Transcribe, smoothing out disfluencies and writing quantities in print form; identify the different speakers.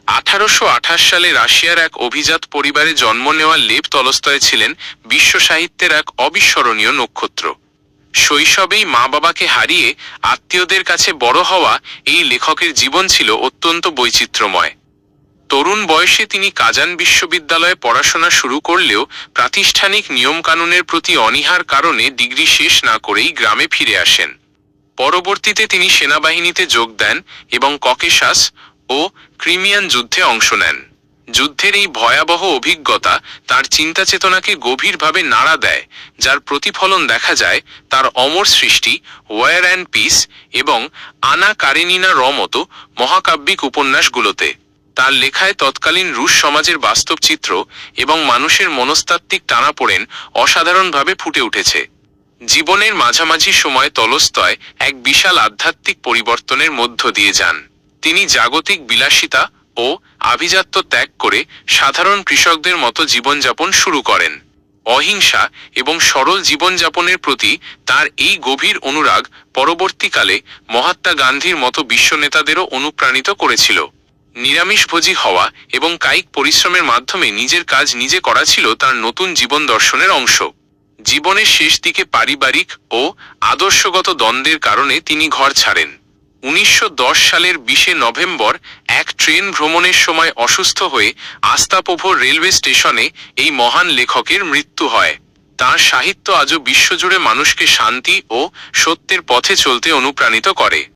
Speaker 1: 1828 সালে রাশিয়ার এক অভিজাত পরিবারে জন্ম নেওয়া লেভ তলস্তয় ছিলেন বিশ্ব সাহিত্যের এক অবিস্মরণীয় নক্ষত্র। শৈশবেই মা বাবাকে হারিয়ে আত্মীয়দের কাছে বড় হওয়া এই লেখকের জীবন ছিল অত্যন্ত বৈচিত্র্যময়। তরুণ বয়সে তিনি কাজান বিশ্ববিদ্যালয়ে পড়াশোনা শুরু করলেও প্রাতিষ্ঠানিক নিয়মকানুনের প্রতি অনীহার কারণে ডিগ্রি শেষ না করেই গ্রামে ফিরে আসেন। পরবর্তীতে তিনি সেনাবাহিনীতে যোগ দেন এবং ককেশাস ও ক্রিমিয়ান যুদ্ধে অংশ নেন। যুদ্ধের এই ভয়াবহ অভিজ্ঞতা তার চিন্তাচেতনাকে গভীরভাবে নাড়া দেয়, যার প্রতিফলন দেখা যায় তার অমর সৃষ্টি ওয়ার অ্যান্ড পিস এবং আনা কারেনিনা র মতো মহাকাব্যিক উপন্যাসগুলোতে। তার লেখায় তৎকালীন রুশ সমাজের বাস্তব চিত্র এবং মানুষের মনস্তাত্ত্বিক টানাপোড়েন অসাধারণভাবে ফুটে উঠেছে। জীবনের মাঝামাঝি সময় তলস্তয় এক বিশাল আধ্যাত্মিক পরিবর্তনের মধ্য দিয়ে যান। তিনি জাগতিক বিলাসিতা ও আভিজাত্য ত্যাগ করে সাধারণ কৃষকদের মতো জীবনযাপন শুরু করেন। অহিংসা এবং সরল জীবনযাপনের প্রতি তার এই গভীর অনুরাগ পরবর্তীকালে মহাত্মা গান্ধীর মতো বিশ্ব নেতাদেরও অনুপ্রাণিত করেছিল। নিরামিষভোজী হওয়া এবং কায়িক পরিশ্রমের মাধ্যমে নিজের কাজ নিজে করা ছিল তার নতুন জীবন দর্শনের অংশ। জীবনের শেষ দিকে পারিবারিক ও আদর্শগত দ্বন্দ্বের কারণে তিনি ঘর ছাড়েন। 1910 সালের 20 নভেম্বর এক ট্রেন ভ্রমণের সময় অসুস্থ হয়ে আস্তাপোভো রেলওয়ে স্টেশনে এই মহান লেখকের মৃত্যু হয়। তাঁর সাহিত্য আজও বিশ্বজুড়ে মানুষকে শান্তি ও সত্যের পথে চলতে অনুপ্রাণিত করে।